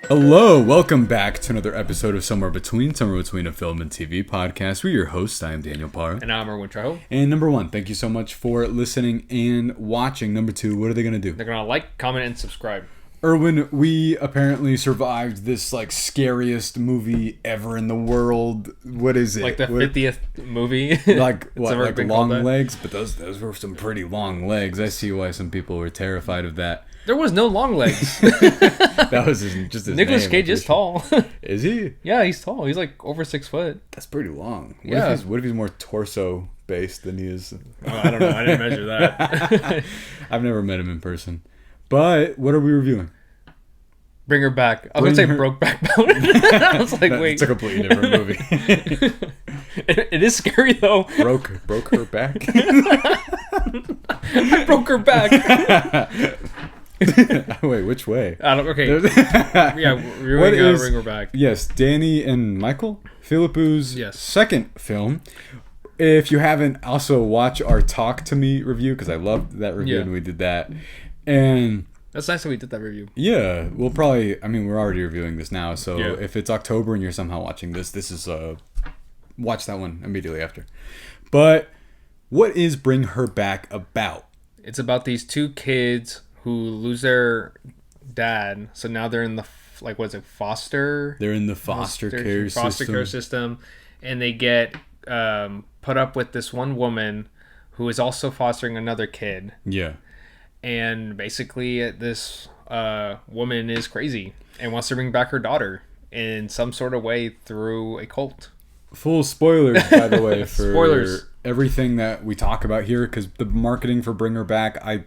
Hello, welcome back to another episode of Somewhere Between a Film and TV podcast. We're your hosts. I am Daniel Parr. And I'm Erwin. And number one, thank you so much for listening and watching. Number two, what are they going to do? They're going to like, comment, and subscribe. Erwin, we apparently survived this scariest movie ever in the world. What is it? Like the 50th movie? Like long legs? But those were some pretty long legs. I see why some people were terrified of that. There was no long legs. That was just his Nicolas name. Cage is tall. Is he? Yeah, he's tall. He's like over 6 foot. That's pretty long. What if he's more torso based than he is? Oh, I don't know. I didn't measure that. I've never met him in person. But what are we reviewing? Bring Her Back. I was going to say Brokeback Mountain. I was like, wait. It's a completely different movie. It is scary though. Broke her back? I broke her back. Wait, which way? Okay. Yeah, Bring Her Back. Yes, Danny and Michael Philippou's second film. If you haven't, also watch our Talk to Me review, because I loved that review and we did that. And that's nice that we did that review. Yeah, we'll probably, we're already reviewing this now, so if it's October and you're somehow watching this is, watch that one immediately after. But what is Bring Her Back about? It's about these two kids who lose their dad, so now they're in the foster. They're in the foster care system, and they get put up with this one woman who is also fostering another kid. Yeah, and basically this woman is crazy and wants to bring back her daughter in some sort of way through a cult. Full spoilers, by the way, for spoilers. Everything that we talk about here, because the marketing for Bring Her Back, I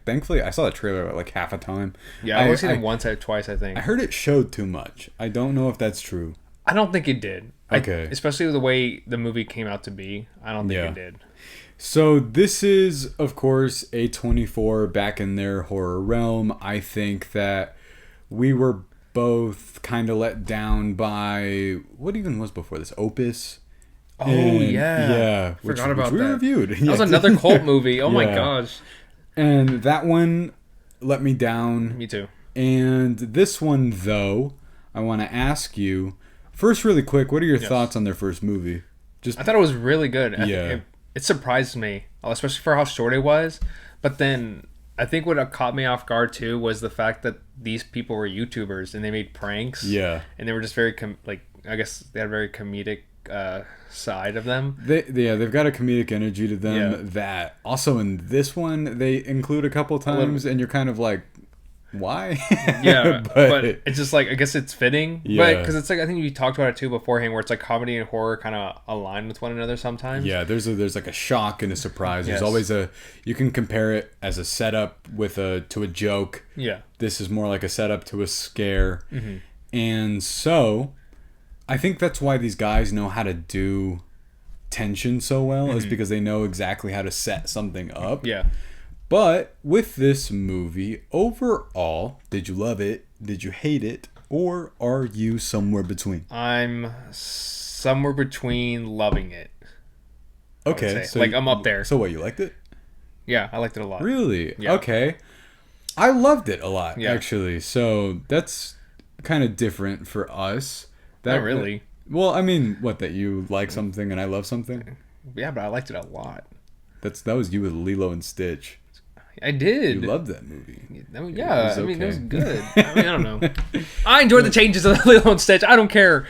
saw the trailer at half a time. Yeah, I only seen it once or twice, I think. I heard it showed too much. I don't know if that's true. I don't think it did. Okay. Especially the way the movie came out to be. I don't think it did. So this is, of course, A24 back in their horror realm. I think that we were both kind of let down by, what even was before this? Opus? Oh, yeah. Forgot about that. We reviewed. That was another cult movie. Oh, my gosh. And that one let me down. Me too. And this one, though, I want to ask you, first, really quick, what are your thoughts on their first movie? I thought it was really good. Yeah. It surprised me, especially for how short it was. But then I think what caught me off guard, too, was the fact that these people were YouTubers and they made pranks. Yeah. And they were just very, I guess they had a very comedic side of them. They've got a comedic energy to them that also in this one they include a couple times, and you're kind of like, why? Yeah, but it's just I guess it's fitting. Yeah, because it's I think you talked about it too beforehand, where it's comedy and horror kind of align with one another sometimes. Yeah, there's a shock and a surprise. There's always you can compare it as a setup to a joke. Yeah, this is more like a setup to a scare, and so I think that's why these guys know how to do tension so well, is because they know exactly how to set something up. Yeah. But with this movie, overall, did you love it? Did you hate it? Or are you somewhere between? I'm somewhere between loving it. Okay. So I'm up there. So what, you liked it? Yeah, I liked it a lot. Really? Yeah. Okay. I loved it a lot, actually. So that's kind of different for us. Not really. Well, that you like something and I love something? Yeah, but I liked it a lot. That was you with Lilo and Stitch. I did. You loved that movie. Yeah, it was good. I don't know. I enjoyed the changes of Lilo and Stitch. I don't care.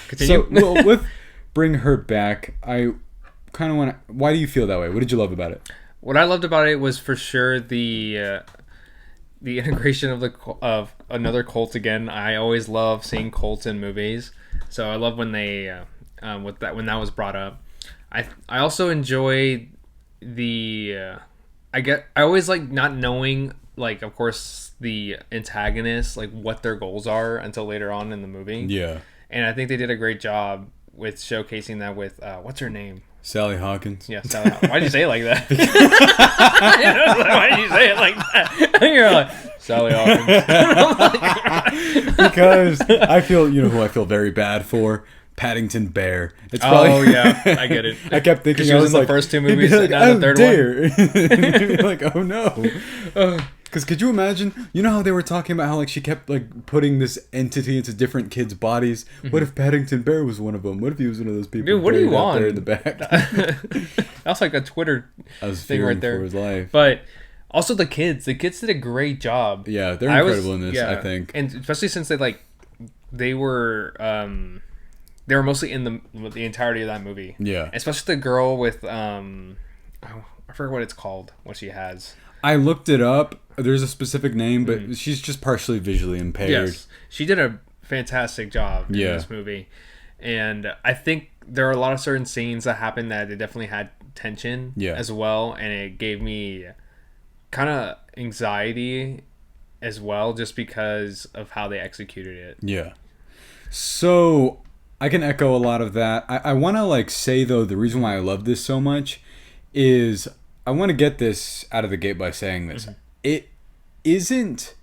Continue. So, with Bring Her Back, I kind of want to... Why do you feel that way? What did you love about it? What I loved about it was for sure the integration of another cult again. I always love seeing cults in movies, so I love when they when that was brought up. I also enjoy I always like not knowing, of course, the antagonists, what their goals are until later on in the movie. Yeah. And I think they did a great job with showcasing that with what's her name? Sally Hawkins. Yeah, Sally Hawkins. Why'd you say it like that? Why did you say it like that? You're like, Sally Hawkins. Because I feel, who I feel very bad for? Paddington Bear. It's probably, yeah, I get it. I kept thinking, she was in the first two movies, and now the third one. And you'd be like, oh no. Because could you imagine? You know how they were talking about how like she kept like putting this entity into different kids' bodies. What if Paddington Bear was one of them? What if he was one of those people? Dude, what do you want? There in the back. That's like a Twitter thing right there. For his life. But also the kids did a great job. Yeah, they're incredible in this. I think, and especially since they were mostly in the entirety of that movie. Yeah, especially the girl with I forget what it's called. What she has. I looked it up. There's a specific name, but she's just partially visually impaired. Yes, she did a fantastic job in this movie, and I think there are a lot of certain scenes that happened that they definitely had tension as well, and it gave me kind of anxiety as well, just because of how they executed it. Yeah. So I can echo a lot of that. I want to like say though, the reason why I love this so much is I want to get this out of the gate by saying this. It isn't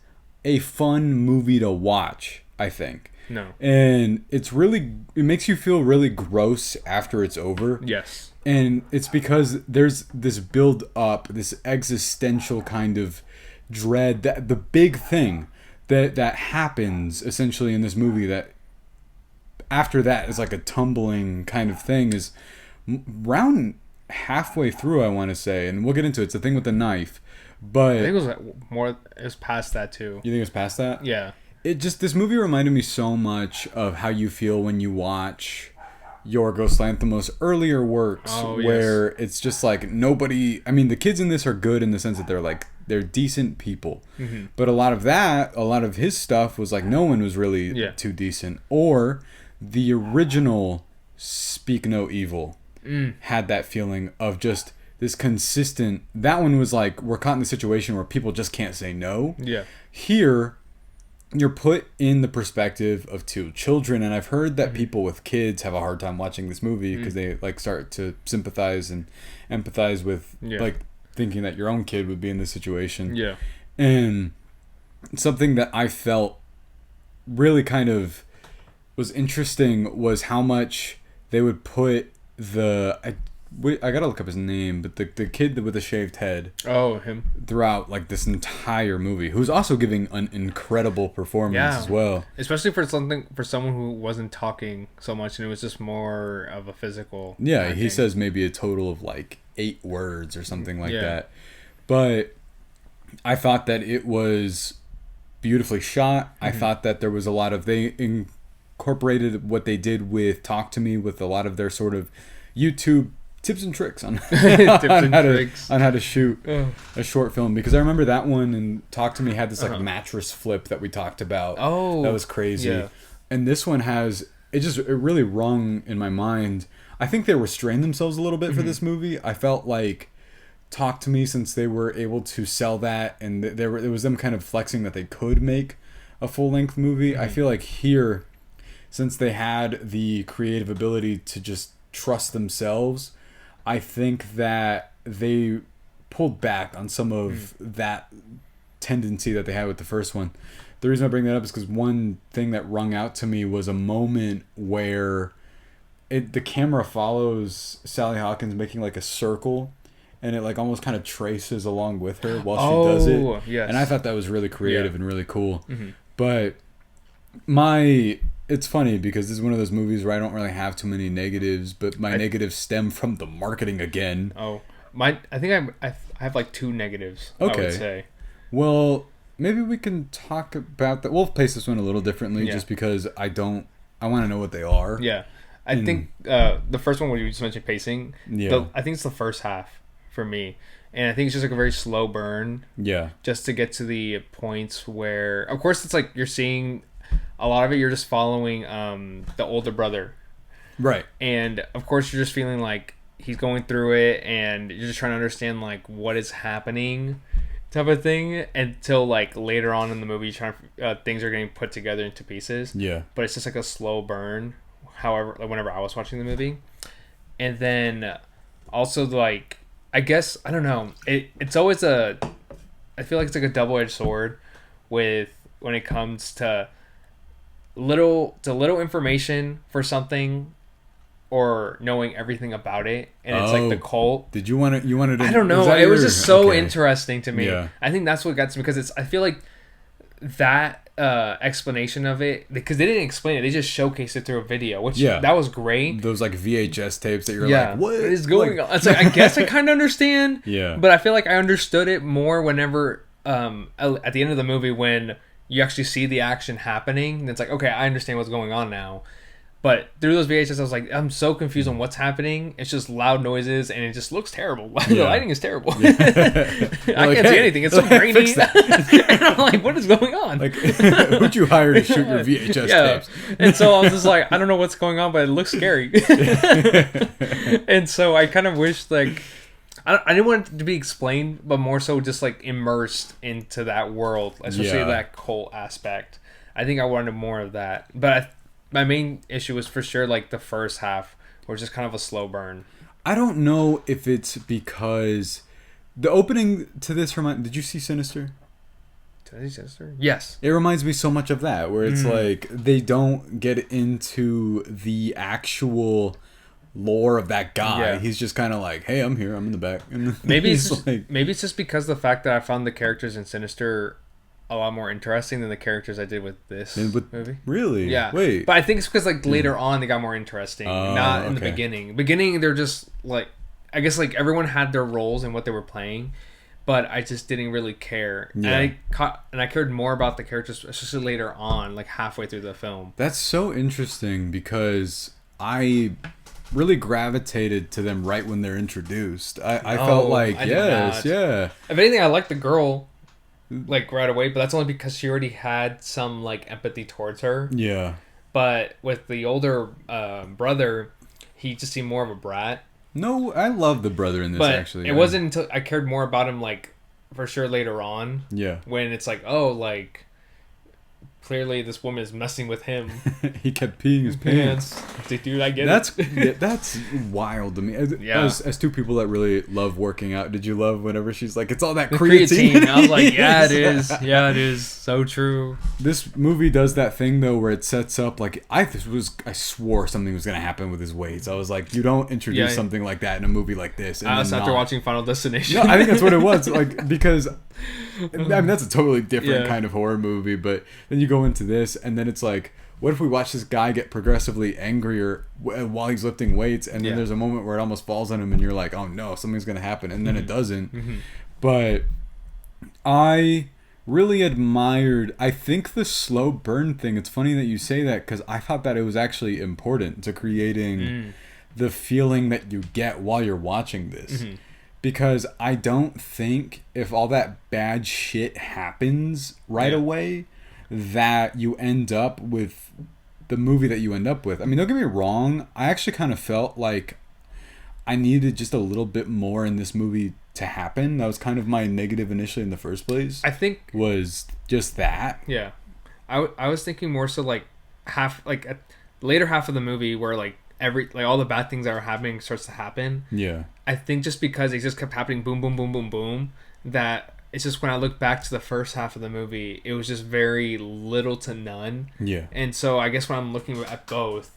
a fun movie to watch, I think. No. And it makes you feel really gross after it's over. Yes. And it's because there's this build up, this existential kind of dread, that the big thing that happens essentially in this movie, that after that is like a tumbling kind of thing, is round halfway through, I want to say, and we'll get into it. It's the thing with the knife, but I think it was past that too. You think it was past that? Yeah. This movie reminded me so much of how you feel when you watch Yorgos Lanthimos' earlier works, where it's just like nobody. I mean, the kids in this are good in the sense that they're decent people, but a lot of his stuff was like no one was really too decent. Or the original Speak No Evil had that feeling of just this consistent. That one was like, we're caught in the situation where people just can't say no. Yeah. Here, you're put in the perspective of two children, and I've heard that people with kids have a hard time watching this movie because they like start to sympathize and empathize with like thinking that your own kid would be in this situation. Yeah. And something that I felt really kind of was interesting was how much they would put I gotta look up his name, but the kid with the shaved head. Oh, him. Throughout like this entire movie, who's also giving an incredible performance as well. Especially for someone who wasn't talking so much, and it was just more of a physical. Yeah, acting. He says maybe a total of like 8 words or something like that. But I thought that it was beautifully shot. I thought that there was a lot of they incorporated what they did with Talk to Me with a lot of their sort of YouTube tips and tricks on how to shoot a short film, because I remember that one and Talk to Me had this like mattress flip that we talked about. Oh, that was crazy. Yeah. And this one has it really rung in my mind. I think they restrained themselves a little bit for this movie. I felt like Talk to Me, since they were able to sell that and it was them kind of flexing that they could make a full-length movie. I feel like here, since they had the creative ability to just trust themselves, I think that they pulled back on some of that tendency that they had with the first one. The reason I bring that up is because one thing that rung out to me was a moment where the camera follows Sally Hawkins making like a circle, and it like almost kind of traces along with her while she does it. Yes. And I thought that was really creative and really cool. But it's funny because this is one of those movies where I don't really have too many negatives, but my negatives stem from the marketing again. Oh, I think I have like 2 negatives. Okay. I would say. Well, maybe we can talk about that. We'll pace this one a little differently, just because I want to know what they are. Yeah, I think the first one where you just mentioned pacing. Yeah, I think it's the first half for me, and I think it's just like a very slow burn. Yeah, just to get to the points where, of course, it's like you're seeing. A lot of it, you're just following the older brother. Right. And, of course, you're just feeling like he's going through it, and you're just trying to understand, like, what is happening type of thing, until, like, later on in the movie, things are getting put together into pieces. Yeah. But it's just, like, a slow burn, whenever I was watching the movie. And then, also, like, I guess, I don't know, it's always I feel like it's like a double-edged sword when it comes to little information for something, or knowing everything about it, and it's like the cult. Did you want to? You wanted to? I don't know. It was just so interesting to me. Yeah. I think that's what got to me because I feel like that explanation of it, because they didn't explain it, they just showcased it through a video, which that was great. Those like VHS tapes that you're like, what is going on? It's like, I guess I kind of understand. Yeah. But I feel like I understood it more whenever at the end of the movie when you actually see the action happening, and it's like, okay, I understand what's going on now. But through those VHS, I was like, I'm so confused on what's happening. It's just loud noises, and it just looks terrible. The lighting is terrible. Yeah. I can't see anything. It's so grainy. And I'm like, what is going on? Like, who'd you hire to shoot your VHS tapes? And so I was just like, I don't know what's going on, but it looks scary. And so I kind of wish, like, I didn't want it to be explained, but more so just, like, immersed into that world, especially that cult aspect. I think I wanted more of that. But my main issue was for sure like the first half, where it's just kind of a slow burn. I don't know if it's because the opening to this did you see Sinister? Did I see Sinister? Yes. It reminds me so much of that, where it's like they don't get into the actual lore of that guy. Yeah. He's just kind of like, hey, I'm here, I'm in the back. And maybe it's just because the fact that I found the characters in Sinister a lot more interesting than the characters I did with this movie. Really? Yeah. Wait. But I think it's because like later on they got more interesting. Not in the beginning. Beginning they're just like, I guess like everyone had their roles and what they were playing, but I just didn't really care. Yeah. And I cared more about the characters, especially later on, like halfway through the film. That's so interesting because I really gravitated to them right when they're introduced. I felt like, yes, yeah. If anything, I liked the girl like right away, but that's only because she already had some like empathy towards her. Yeah. But with the older brother, he just seemed more of a brat. No, I love the brother in this, but actually. It wasn't until I cared more about him, like, for sure later on. Yeah. When it's like, oh, like, clearly this woman is messing with him. He kept peeing his pants. Dude, I get it. That's wild to me. As two people that really love working out, did you love whenever she's like, it's all that creatine? I was like, yeah, it is. Yeah, it is. So true. This movie does that thing, though, where it sets up, like, I swore something was going to happen with his weights. I was like, you don't introduce something like that in a movie like this. And after watching Final Destination. No, I think that's what it was. Like, because I mean, that's a totally different kind of horror movie, but then you go into this, and then it's like, what if we watch this guy get progressively angrier while he's lifting weights, and then there's a moment where it almost falls on him, and you're like, oh no, something's gonna happen, and then it doesn't. But I really admired, I think, the slow burn thing. It's funny that you say that, because I thought that it was actually important to creating the feeling that you get while you're watching this. Because I don't think if all that bad shit happens right away, that you end up with the movie that you end up with. I mean, don't get me wrong. I actually kind of felt like I needed just a little bit more in this movie to happen. That was kind of my negative initially in the first place. I think was just that. Yeah. I was thinking more so like later half of the movie where like all the bad things that are happening starts to happen. Yeah. I think just because it just kept happening boom, boom, boom, boom, boom, that it's just when I look back to the first half of the movie, it was just very little to none. Yeah. And so I guess when I'm looking at both,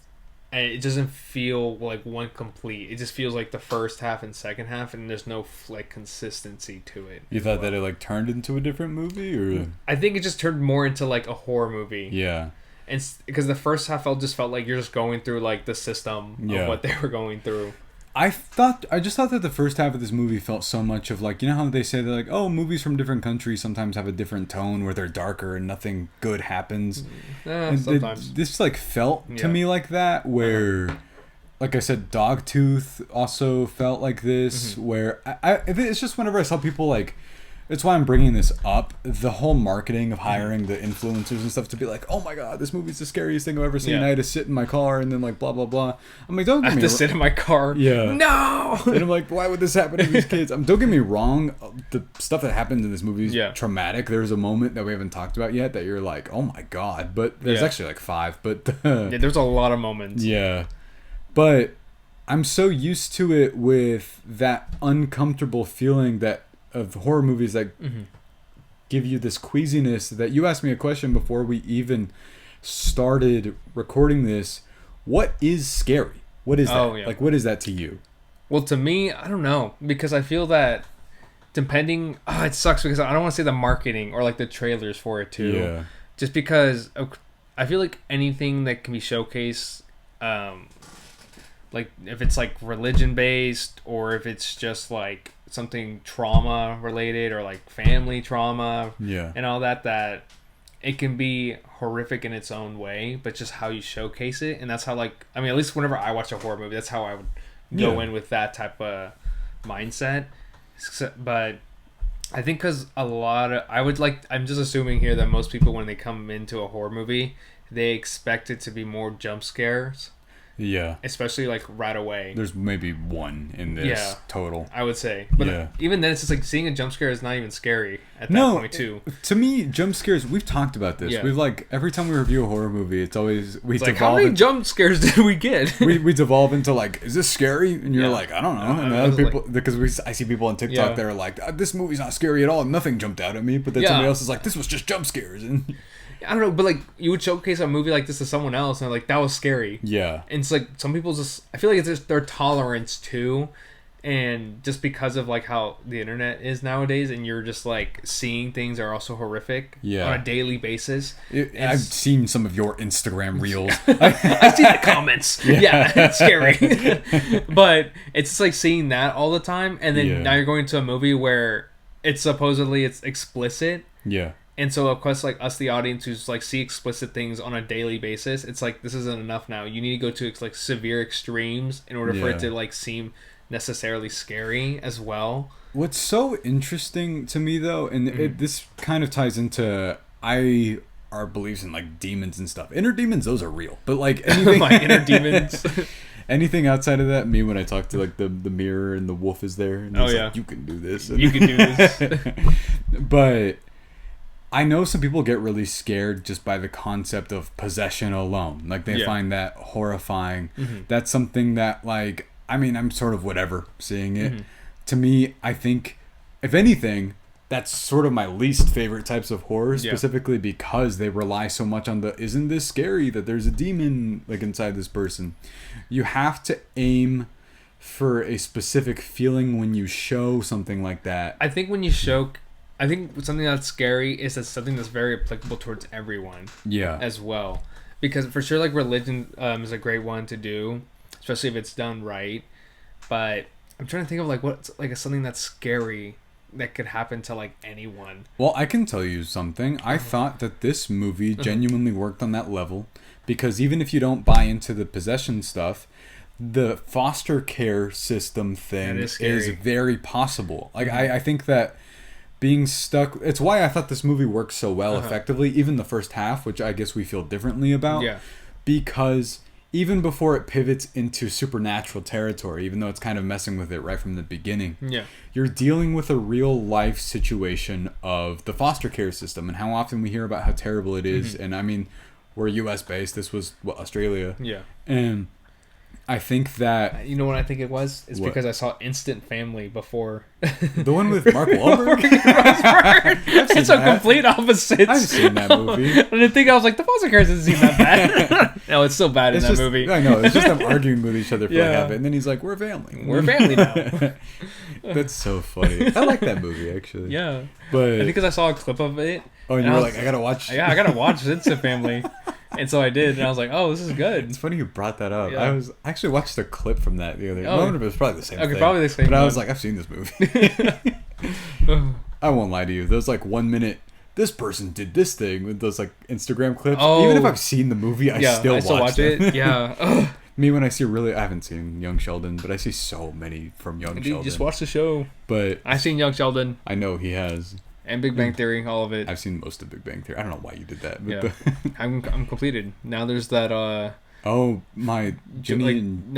it doesn't feel like one complete. It just feels like the first half and second half, and there's no like consistency to it. You thought that it like turned into a different movie, or? I think it just turned more into like a horror movie. Yeah. And because the first half just felt like you're just going through like the system of what they were going through. I just thought that the first half of this movie felt so much of like, you know how they say they're like, oh, movies from different countries sometimes have a different tone where they're darker and nothing good happens. Sometimes. This like felt to me like that, where, like I said, Dogtooth also felt like this, where it's just whenever I saw people like, it's why I'm bringing this up. The whole marketing of hiring the influencers and stuff to be like, oh my god, this movie's the scariest thing I've ever seen. I had to sit in my car and then like blah blah blah. I'm like, don't get me wrong. I have to sit in my car. Yeah. No. And I'm like, why would this happen to these kids? Don't get me wrong. The stuff that happens in this movie is traumatic. There's a moment that we haven't talked about yet that you're like, oh my god. But there's actually like 5. But there's a lot of moments. Yeah. But I'm so used to it with that uncomfortable feeling that of horror movies that give you this queasiness, that you asked me a question before we even started recording this. What is scary? What is that? Oh, yeah. Like, what is that to you? Well, to me, I don't know, because I feel that depending, it sucks because I don't want to say the marketing or like the trailers for it too. Yeah. Just because I feel like anything that can be showcased, like if it's like religion based or if it's just like something trauma related or like family trauma, and all that it can be horrific in its own way, but just how you showcase it, and that's how at least whenever I watch a horror movie, that's how I would go in with that type of mindset. But I think because I'm just assuming here that most people, when they come into a horror movie, they expect it to be more jump scares. Yeah. Especially like right away. There's maybe one in this total. I would say. But even then, it's just like seeing a jump scare is not even scary at that point too. To me, jump scares, we've talked about this. Yeah. We've every time we review a horror movie, it's always, how many jump scares did we get? we devolve into is this scary? And you're like, I don't know. And other people, because I see people on TikTok that are like, this movie's not scary at all. Nothing jumped out at me. But then somebody else is like, this was just jump scares. And I don't know, but you would showcase a movie like this to someone else, and that was scary. Yeah. And it's some people just, I feel like it's just their tolerance too, and just because of how the internet is nowadays, and you're just seeing things that are also horrific on a daily basis. I've seen some of your Instagram reels. I've seen the comments. Yeah, it's scary. But it's just seeing that all the time, and then now you're going to a movie where it's supposedly explicit. Yeah. And so, of course, us, the audience, who's see explicit things on a daily basis, it's this isn't enough now. You need to go to severe extremes in order for it to seem necessarily scary as well. What's so interesting to me, though, and this kind of ties into our beliefs in demons and stuff. Inner demons, those are real, but anything, my inner demons. Anything outside of that, me when I talk to the mirror and the wolf is there, and you can do this. You can do this. But I know some people get really scared just by the concept of possession alone. They find that horrifying. Mm-hmm. That's something that, I'm sort of whatever seeing it. Mm-hmm. To me, I think, if anything, that's sort of my least favorite types of horror, specifically because they rely so much on isn't this scary that there's a demon inside this person. You have to aim for a specific feeling when you show something like that. I think something that's scary is something that's very applicable towards everyone. Yeah. As well. Because for sure, religion is a great one to do, especially if it's done right. But I'm trying to think of what's something that's scary that could happen to anyone. Well, I can tell you something. I thought that this movie genuinely worked on that level, because even if you don't buy into the possession stuff, the foster care system thing is very possible. I think that being stuck, it's why I thought this movie works so well effectively, even the first half, which I guess we feel differently about. Yeah. Because even before it pivots into supernatural territory, even though it's kind of messing with it right from the beginning, you're dealing with a real life situation of the foster care system and how often we hear about how terrible it is. Mm-hmm. And we're US based. This was Australia. Yeah. And I think that... You know what I think it was? It's because I saw Instant Family before. The one with Mark Wahlberg? It's a complete opposite. I've seen that movie. And I think I was the foster care doesn't seem that bad. No, it's still bad in that movie. I know. It's just them arguing with each other for a bit. And then he's like, we're family. We're family now. That's so funny. I like that movie, actually. Yeah. But I think because I saw a clip of it. Oh, and you were I gotta watch. Yeah, I gotta watch Instant Family. And so I did, and I was like, "Oh, this is good." It's funny you brought that up. I actually watched a clip from that the other day. It was probably the same thing. Probably the same. But I was like, I've seen this movie. I won't lie to you. There's 1 minute. This person did this thing with those Instagram clips. Oh. Even if I've seen the movie, I still watch it. Yeah. Me when I see I haven't seen Young Sheldon, but I see so many from Young Sheldon. Just watch the show. But I've seen Young Sheldon. I know he has. And Big Bang Theory, all of it. I've seen most of Big Bang Theory. I don't know why you did that. But yeah. I'm completed. Now there's that... my... Ginny and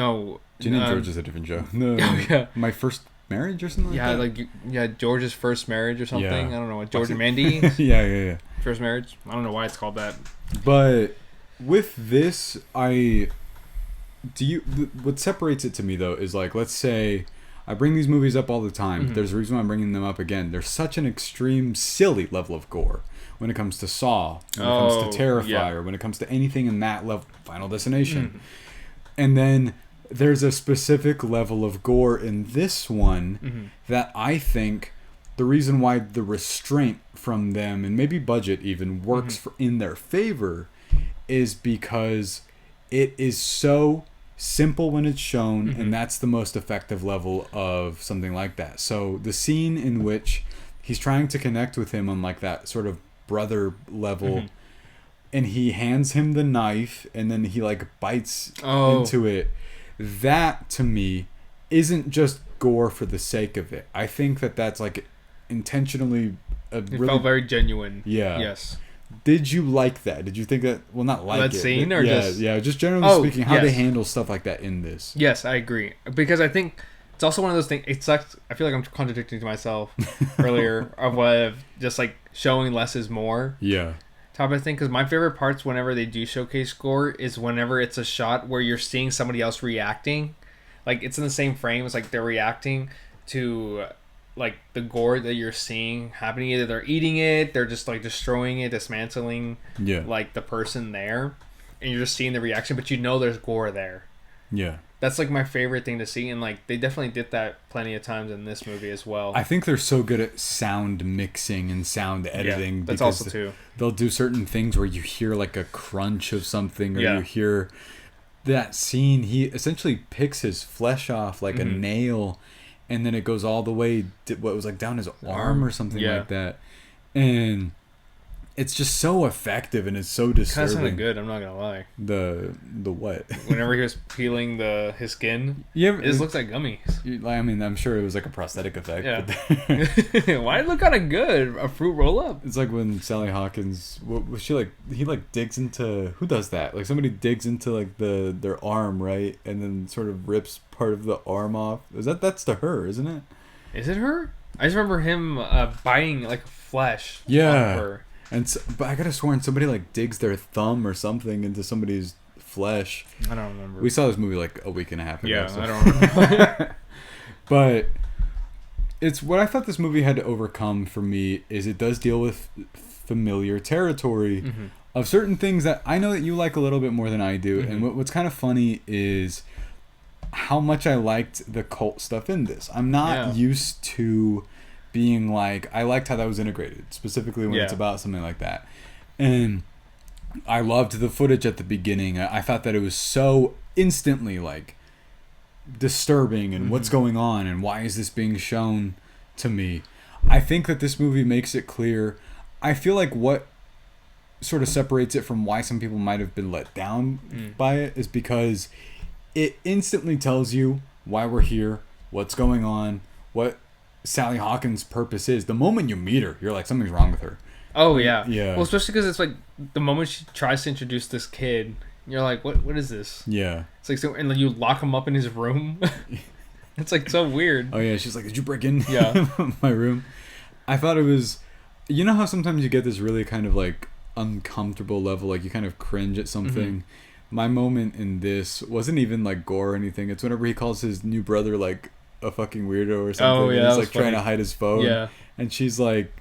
George is a different show. No, yeah. My First Marriage or something like that? Yeah, George's First Marriage or something. Yeah. I don't know. George and Mandy? Yeah. First Marriage? I don't know why it's called that. But with this, what separates it to me, though, is let's say... I bring these movies up all the time. Mm-hmm. There's a reason why I'm bringing them up again. There's such an extreme, silly level of gore when it comes to Saw, when it comes to Terrifier, when it comes to anything in that level, Final Destination. Mm-hmm. And then there's a specific level of gore in this one that I think the reason why the restraint from them, and maybe budget even, works in their favor is because it is so simple when it's shown, and that's the most effective level of something like that. So the scene in which he's trying to connect with him on like that sort of brother level, and he hands him the knife, and then he like bites into it. That to me isn't just gore for the sake of it. I think that that's like intentionally It felt very genuine. Yeah. Yes. Did you like that? Did you think that? Well, not like that it. scene, or just generally speaking, how they handle stuff like that in this. Yes, I agree, because I think it's also one of those things. It sucks. I feel like I'm contradicting to myself earlier of what just like showing less is more. Yeah. Type of thing, because my favorite parts whenever they do showcase gore is whenever it's a shot where you're seeing somebody else reacting, like it's in the same frame. It's like they're reacting to like the gore that you're seeing happening. Either they're eating it, they're just like destroying it, dismantling like the person there, and you're just seeing the reaction, but you know there's gore there. Yeah. That's like my favorite thing to see, and like they definitely did that plenty of times in this movie as well. I think they're so good at sound mixing and sound editing. Yeah, that's also too. They'll do certain things where you hear like a crunch of something, or you hear that scene. He essentially picks his flesh off like a nail, and then it goes all the way what was like down his arm or something like that, and it's just so effective, and it's so disturbing. Kind of sounded good, I'm not gonna lie. The what? Whenever he was peeling his skin, it just looks like gummies. I mean, I'm sure it was like a prosthetic effect. Yeah. But Why did it look kind of good? A fruit roll up. It's like when Sally Hawkins, what was she like? He like digs into, who does that? Like somebody digs into like their arm, right, and then sort of rips part of the arm off. That's to her, isn't it? Is it her? I just remember him biting like flesh. Yeah. Off her. But I could have sworn somebody like digs their thumb or something into somebody's flesh. I don't remember. We saw this movie like a week and a half ago. Yeah, so. I don't remember. But it's what I thought this movie had to overcome for me is it does deal with familiar territory of certain things that I know that you like a little bit more than I do. And what's kind of funny is how much I liked the cult stuff in this. I'm not used to being like, I liked how that was integrated, specifically when it's about something like that. And I loved the footage at the beginning. I thought that it was so instantly like disturbing, and what's going on, and why is this being shown to me. I think that this movie makes it clear. I feel like what sort of separates it from why some people might have been let down by it is because it instantly tells you why we're here, what's going on, what Sally Hawkins' purpose is. The moment you meet her, you're like, something's wrong with her. Oh yeah. Yeah. Well, especially because it's like the moment she tries to introduce this kid, you're like, what is this? Yeah. It's like, so, and like you lock him up in his room. It's like so weird. Oh yeah, she's like, did you break in Yeah. my room? I thought it was, you know how sometimes you get this really kind of like uncomfortable level, like you kind of cringe at something. My moment in this wasn't even like gore or anything. It's whenever he calls his new brother like a fucking weirdo or something. Oh yeah, and he's that like was funny. trying to hide his phone. Yeah. And she's like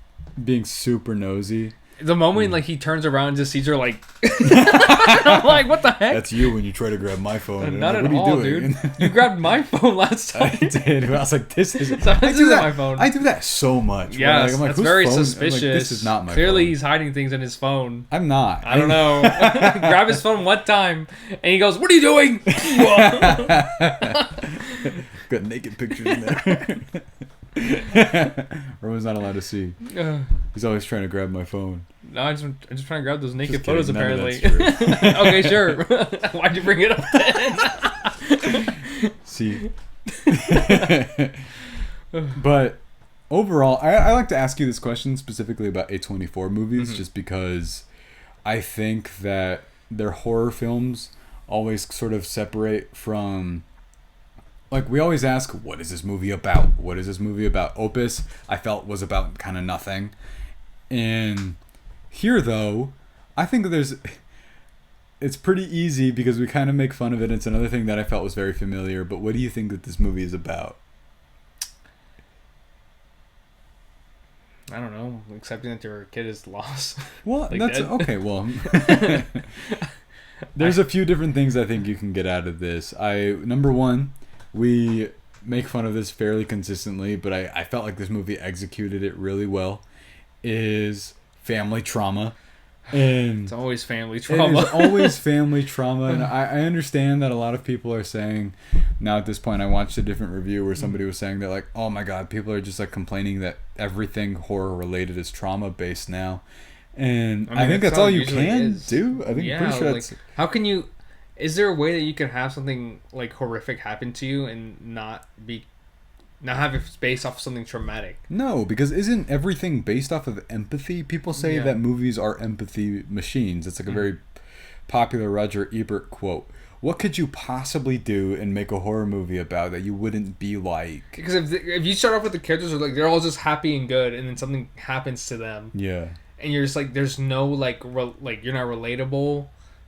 being super nosy. The moment like he turns around and just sees her like, I'm like, what the heck? That's you when you try to grab my phone. Not like, at all, dude. You grabbed my phone last time. I did. I was like, this is. So I do that. my phone. I do that so much. Yeah, I'm like, that's whose very phone? suspicious. I'm like, this is not my Clearly, phone. he's hiding things in his phone. I'm not. I don't know. Grab his phone one time, and he goes, "What are you doing?" Got naked pictures in there. Erwin's not allowed to see. He's always trying to grab my phone. No, I'm just trying to grab those naked Just kidding. photos. None of Apparently. that's true. Okay, sure. Why'd you bring it up then? See. But overall, I like to ask you this question specifically about A24 movies, just because I think that their horror films always sort of separate from, like, we always ask, what is this movie about? What is this movie about? Opus, I felt, was about kind of nothing. And here, though, I think that it's pretty easy because we kind of make fun of it. It's another thing that I felt was very familiar. But what do you think that this movie is about? I don't know. Accepting that your kid is lost. Well, Like that's dead? okay. Well, There's a few different things I think you can get out of this. Number one, we make fun of this fairly consistently, but I felt like this movie executed it really well, is family trauma. And it's always family trauma. It's always family trauma. And I understand that a lot of people are saying, now at this point, I watched a different review where somebody was saying that, like, oh my God, people are just like complaining that everything horror related is trauma based now. And I think that's all you can do. I think pretty sure that's... How can you... Is there a way that you can have something like horrific happen to you and not have it based off of something traumatic? No, because isn't everything based off of empathy? People say that movies are empathy machines. It's like a very popular Roger Ebert quote. What could you possibly do and make a horror movie about that you wouldn't be like? Because if you start off with the characters are like they're all just happy and good, and then something happens to them, and you're just like there's no like you're not relatable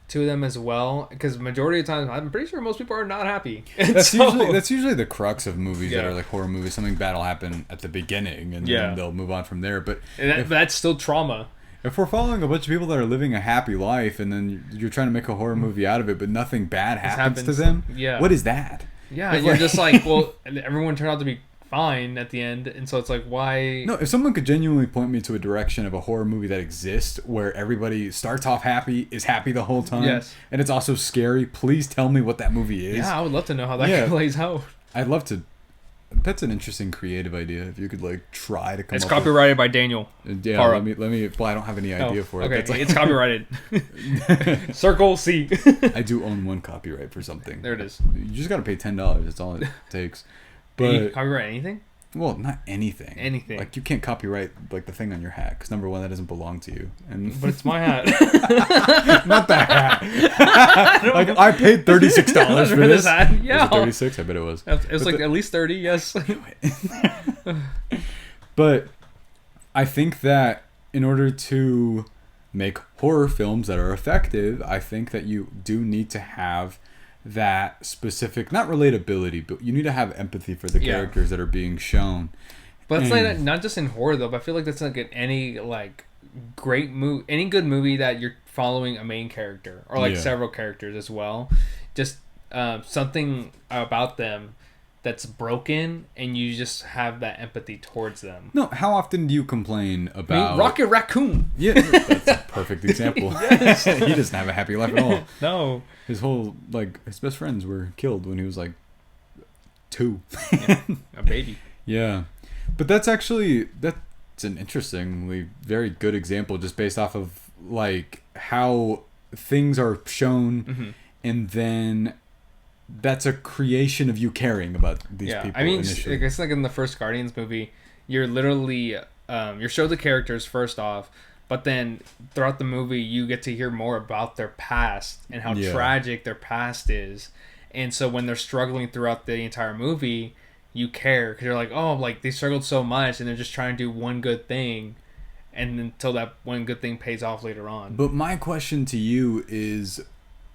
to them as well, because majority of the time I'm pretty sure most people are not happy. That's usually the crux of movies that are like horror movies. Something bad will happen at the beginning and then they'll move on from there. But that's still trauma. If we're following a bunch of people that are living a happy life and then you're trying to make a horror movie out of it, but nothing bad happens to them, what is that? Yeah, you're just like, well, everyone turned out to be fine at the end, and so it's like, why? No, if someone could genuinely point me to a direction of a horror movie that exists where everybody starts off happy, is happy the whole time, and it's also scary, please tell me what that movie is. Yeah, I would love to know how that plays out. I'd love to. That's an interesting creative idea. If you could like try to come. It's copyrighted by Daniel. Yeah, Barratt. let me. Well, I don't have any idea for it. Okay, That's like... it's copyrighted. Circle C. I do own one copyright for something. There it is. You just got to pay $10. That's all it takes. But can you copyright anything? Well, not anything. Anything. Like you can't copyright like the thing on your hat because number one, that doesn't belong to you. But it's my hat. Not the hat. Like I paid $36 for this hat. Yeah. Was it 36? I bet it was. It was at least 30. Yes. But I think that in order to make horror films that are effective, I think that you do need to have that specific, not relatability, but you need to have empathy for the characters that are being shown. But it's like not just in horror though, but I feel like that's like in any like great movie, any good movie that you're following a main character or like several characters as well. Just something about them that's broken and you just have that empathy towards them. No, how often do you complain about Rocket Raccoon? Yeah, that's a perfect example. Yes. He doesn't have a happy life at all. No. His whole his best friends were killed when he was like 2. A baby. Yeah. But that's an interestingly very good example just based off of like how things are shown and then that's a creation of you caring about these people. I mean, initially. I guess like in the first Guardians movie, you're literally you're showed the characters first off, but then throughout the movie you get to hear more about their past and how tragic their past is. And so when they're struggling throughout the entire movie, you care because you're like, oh, like they struggled so much and they're just trying to do one good thing, and until that one good thing pays off later on. But my question to you is,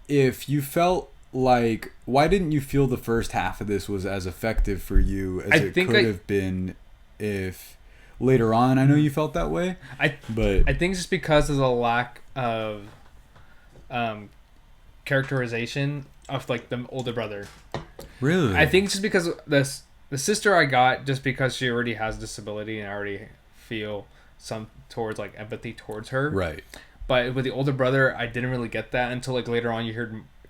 if you felt like, why didn't you feel the first half of this was as effective for you as it could have been if later on? I know you felt that way. I think it's just because of the lack of characterization of like the older brother. Really? I think it's just because the sister I got just because she already has a disability and I already feel some towards like empathy towards her. Right. But with the older brother, I didn't really get that until like later on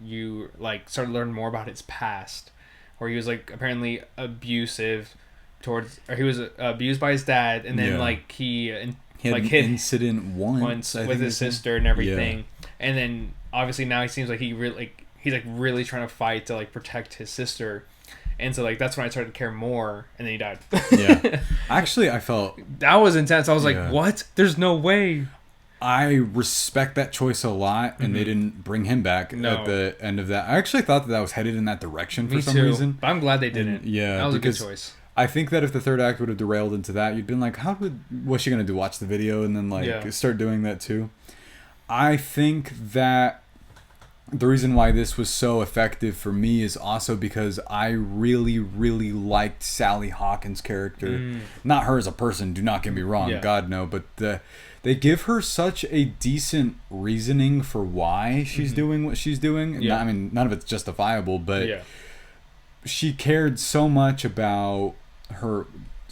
you like started learning more about his past, where he was like apparently abusive towards, or he was abused by his dad, and then like he had like an incident once with his sister and everything, and then obviously now he seems like he's really trying to fight to like protect his sister, and so like that's when I started to care more, and then he died. Yeah, actually, I felt that was intense. I was like, what? There's no way. I respect that choice a lot, and they didn't bring him back at the end of that. I actually thought that was headed in that direction for some reason. But I'm glad they didn't. And, that was a good choice. I think that if the third act would have derailed into that, you'd been like, what's she gonna do? Watch the video and then start doing that too? I think that the reason why this was so effective for me is also because I really, really liked Sally Hawkins' character. Not her as a person, do not get me wrong, God no, but they give her such a decent reasoning for why she's doing what she's doing. Yeah. I mean, none of it's justifiable, but she cared so much about her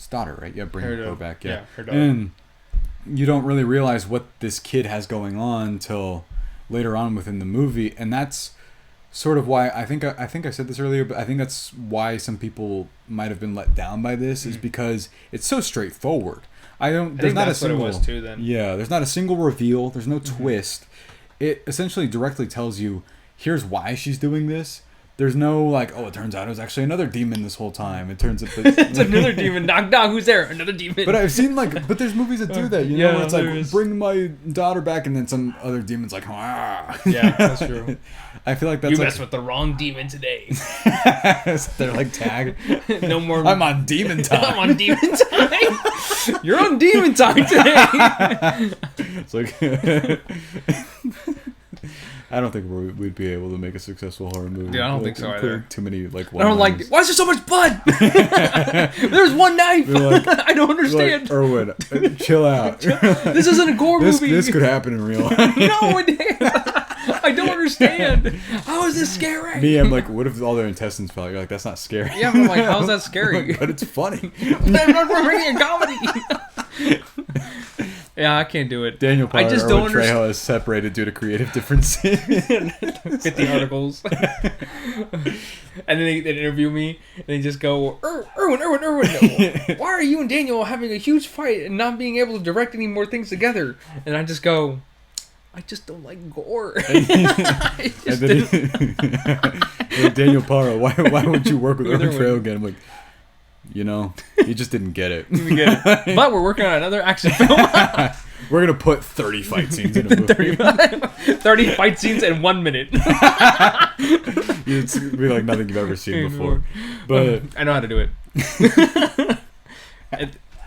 daughter, right? Yeah, bring her back. Yeah, her daughter. And you don't really realize what this kid has going on till later on within the movie, and that's sort of why I think I said this earlier, but I think that's why some people might have been let down by this, is because it's so straightforward. There's not a single, what it was too, then. Yeah, there's not a single reveal. There's no twist. It essentially directly tells you, here's why she's doing this. There's no like, oh, it turns out it was actually another demon this whole time. It turns out it's another demon. Knock, knock. Who's there? Another demon. But I've seen but there's movies that do that. You know, where it's like, bring my daughter back, and then some other demon's like, ah. Yeah, that's true. I feel like that's you messed with the wrong demon today. They're like tag. No more. I'm on demon time. I'm on demon time. You're on demon time today. It's like. I don't think we'd be able to make a successful horror movie. Yeah, I don't think so either. Too many I don't like. Why is there so much blood? There's one knife. Like, I don't understand. Like, Erwin, chill out. This isn't a gore movie. This could happen in real life. No, it did. I don't understand. How is this scary? Me, I'm like, what if all their intestines fell out? You're like, that's not scary. Yeah, but I'm like, how's that scary? Like, but it's funny. We're making a comedy. Yeah, I can't do it. Daniel Parr, I just don't understand. Trejo is separated due to creative differences. 50 articles. And then they interview me, and they just go, Erwin, why are you and Daniel having a huge fight and not being able to direct any more things together? And I just go, I just don't like gore. Daniel Parr, why would you work with Erwin Trejo again? I'm like, you know, you just didn't get it. But we're working on another action film. We're going to put 30 fight scenes in a movie. 30 fight scenes in 1 minute. It's be like nothing you've ever seen before. But I know how to do it.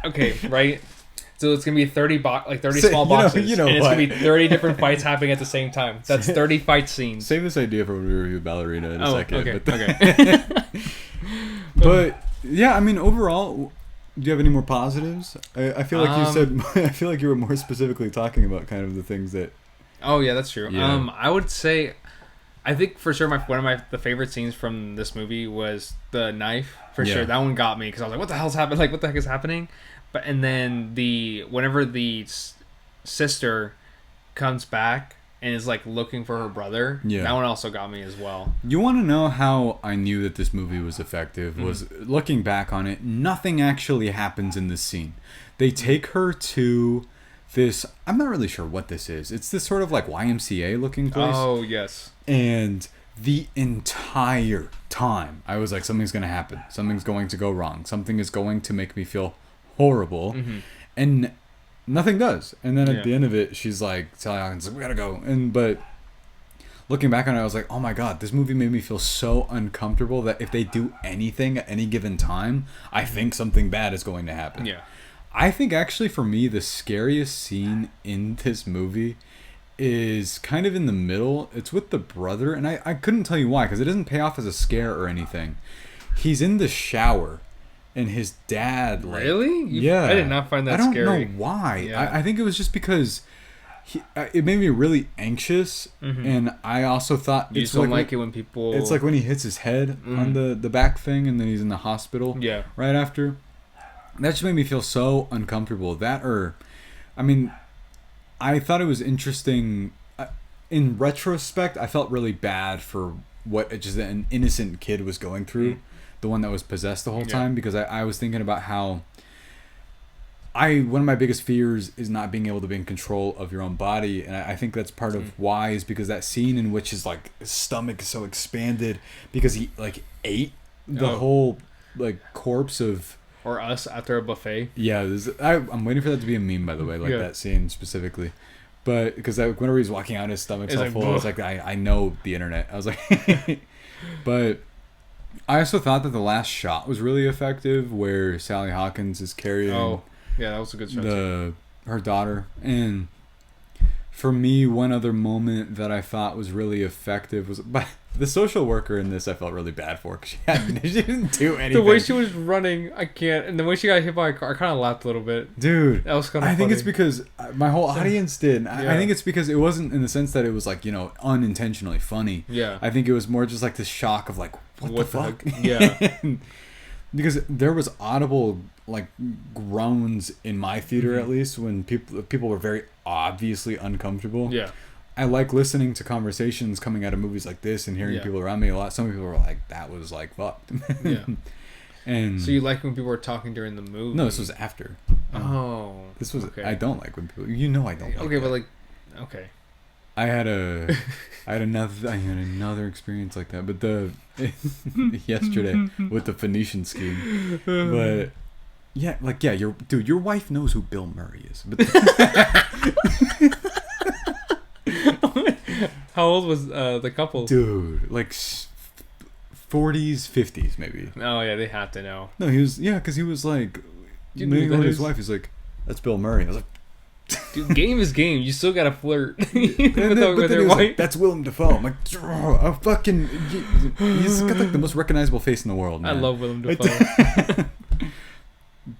Okay, right? So it's going to be 30 small boxes. And it's going to be 30 different fights happening at the same time. That's 30 fight scenes. Save this idea for when we review Ballerina in a second. Okay. But yeah, I mean, overall, do you have any more positives? I feel like you said. I feel like you were more specifically talking about kind of the things that. Oh yeah, that's true. Yeah. I would say, I think for sure one of the favorite scenes from this movie was the knife. For sure, that one got me because I was like, "What the hell's happening? Like, what the heck is happening?" And then whenever the sister comes back and is like looking for her brother, that one also got me as well. You want to know how I knew that this movie was effective? Was looking back on it, nothing actually happens in this scene. They take her to this, I'm not really sure what this is. It's this sort of like YMCA looking place. Oh, yes. And the entire time I was like, something's going to happen. Something's going to go wrong. Something is going to make me feel horrible. And nothing does. And then at the end of it, she's like, Sally Hawkins, we gotta go. But looking back on it, I was like, oh my god, this movie made me feel so uncomfortable that if they do anything at any given time, I think something bad is going to happen. Yeah. I think actually for me, the scariest scene in this movie is kind of in the middle. It's with the brother, and I couldn't tell you why, because it doesn't pay off as a scare or anything. He's in the shower. And his dad, like... Really? I did not find that scary. I don't know why. Yeah. I think it was just because it made me really anxious. And I also thought... You just don't like it when people... It's like when he hits his head on the back thing and then he's in the hospital right after. That just made me feel so uncomfortable. I mean, I thought it was interesting. In retrospect, I felt really bad for what just an innocent kid was going through. The one that was possessed the whole time, because I was thinking about how one of my biggest fears is not being able to be in control of your own body, and I think that's part of why is because that scene in which his stomach is so expanded because he ate the whole corpse of or us after a buffet. Yeah, I'm waiting for that to be a meme, by the way, that scene specifically. But because whenever he's walking out, his stomach's so full. It's like I know the internet. I was like, but. I also thought that the last shot was really effective, where Sally Hawkins is carrying. Oh, yeah, that was a good shot. Her daughter, and For me, one other moment that I thought was really effective was by the social worker in this. I felt really bad for because she didn't do anything. The way she was running, I can't. And the way she got hit by a car, I kind of laughed a little bit. Dude, that was kind of. I think it's because my whole audience did. Yeah. I think it's because it wasn't in the sense that it was like, unintentionally funny. Yeah. I think it was more just like this shock of like, what the fuck? Yeah. Because there was audible like groans in my theater, at least, when people were very obviously uncomfortable. Yeah. I like listening to conversations coming out of movies like this and hearing people around me a lot. Some people were like, that was like fucked. Yeah. And so you like when people were talking during the movie? No, this was after. Oh. This was okay. I don't like when people I don't like okay, that. but like okay. I had another experience like that, but yesterday with the Phoenician scheme. But your wife knows who Bill Murray is. But how old was the couple? Dude, like 40s, 50s maybe. Oh yeah, they have to know. No, he was because he was like meeting with his wife. He's like, that's Bill Murray. I was like, dude, game is game. You still gotta flirt with your wife. Like, that's Willem Dafoe. I'm like, a fucking. He's got like the most recognizable face in the world. Man. I love Willem Dafoe.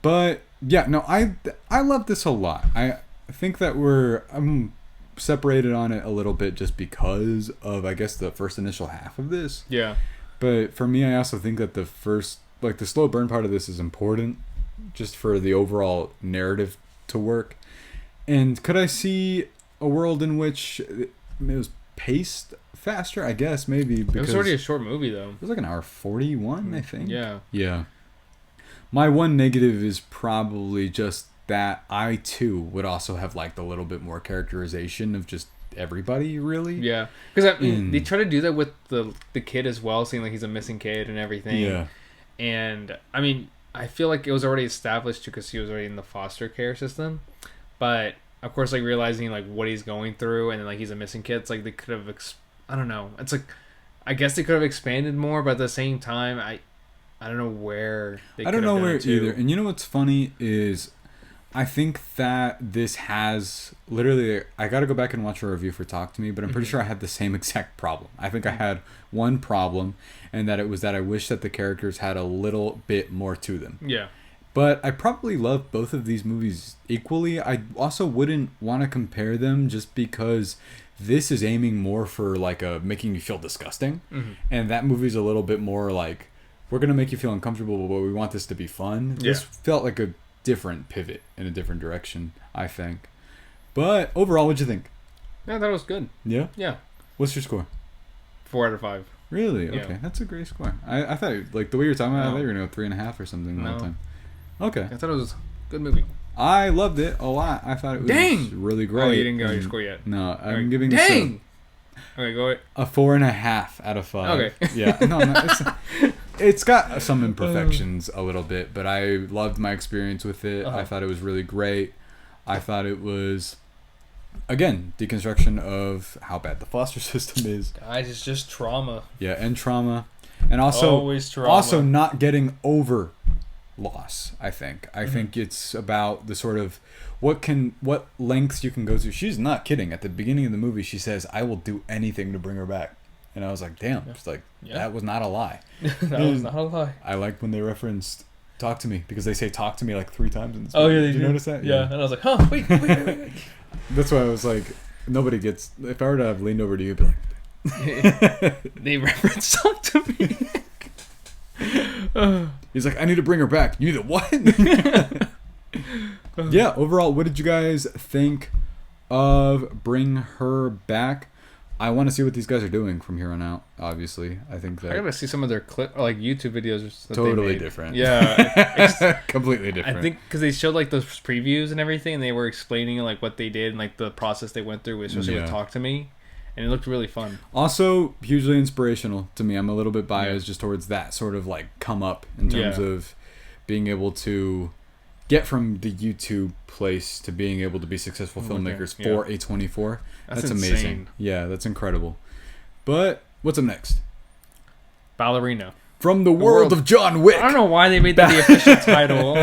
But yeah, no, I love this a lot. I think that I'm separated on it a little bit just because of I guess the first initial half of this. Yeah. But for me, I also think that the first the slow burn part of this is important, just for the overall narrative to work. And could I see a world in which it was paced faster? I guess maybe because it was already a short movie though. It was like an hour 41, I think. Yeah. Yeah. My one negative is probably just that I too would also have liked a little bit more characterization of just everybody, really. Yeah, because they try to do that with the kid as well, seeing like he's a missing kid and everything. Yeah. And I mean, I feel like it was already established because he was already in the foster care system, but of course, like realizing like what he's going through and then like he's a missing kid, it's like they could have. I don't know. It's like I guess they could have expanded more, but at the same time, I don't know where. I don't know where either. And you know what's funny is, I think that this has literally. I got to go back and watch a review for Talk to Me, but I'm pretty sure I had the same exact problem. I think I had one problem, and that it was that I wish that the characters had a little bit more to them. Yeah. But I probably love both of these movies equally. I also wouldn't want to compare them just because this is aiming more for like making you feel disgusting, and that movie's a little bit more like, we're gonna make you feel uncomfortable, but we want this to be fun. Yeah. This felt like a different pivot in a different direction, I think. But overall, what'd you think? Yeah, that was good. Yeah? Yeah. What's your score? 4 out of 5. Really? Yeah. Okay, that's a great score. I thought, like, the way you were talking about it, I thought you were going to go 3.5 or something the whole time. Okay. I thought it was a good movie. I loved it a lot. I thought it was really great. Oh, you didn't get your score yet. No, I'm giving this okay, go ahead. A 4.5 out of 5. Okay. Yeah. No, it's got some imperfections a little bit, but I loved my experience with it. I thought it was really great. I thought it was, again, deconstruction of how bad the foster system is. Guys, it's just trauma. Yeah, and trauma. And also, always trauma. Also not getting over loss, I think. I think it's about the sort of what lengths you can go to. She's not kidding. At the beginning of the movie, she says, I will do anything to bring her back. And I was like, damn, it's like, that was not a lie. That was not a lie. I liked when they referenced Talk to Me, because they say Talk to Me like 3 times in this movie. Oh, yeah, did you notice that? Yeah, and I was like, huh, wait. That's why I was like, nobody gets, if I were to have leaned over to you, I'd be like, they referenced Talk to Me. He's like, I need to bring her back. You need to what? Yeah, overall, what did you guys think of Bring Her Back? I want to see what these guys are doing from here on out, obviously. I think that... I gotta see some of their like YouTube videos that totally they made. Different. Yeah. Completely different. I think because they showed like those previews and everything, and they were explaining like what they did and like the process they went through, especially with Talk to Me. And it looked really fun. Also, hugely inspirational to me. I'm a little bit biased just towards that sort of like come up in terms of being able to get from the YouTube place to being able to be successful filmmakers for A24. That's amazing. Insane. Yeah, that's incredible. But what's up next? Ballerina. from the world of John Wick. I don't know why they made that the official title.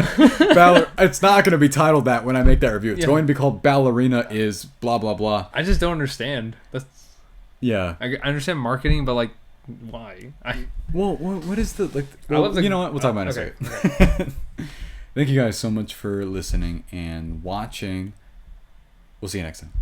It's not going to be titled that when I make that review. It's going to be called Ballerina is blah, blah, blah. I just don't understand. Yeah. I understand marketing, but, like, why? Well, what is the... like? Well, you know what? We'll talk about it in a second. Okay. Thank you guys so much for listening and watching. We'll see you next time.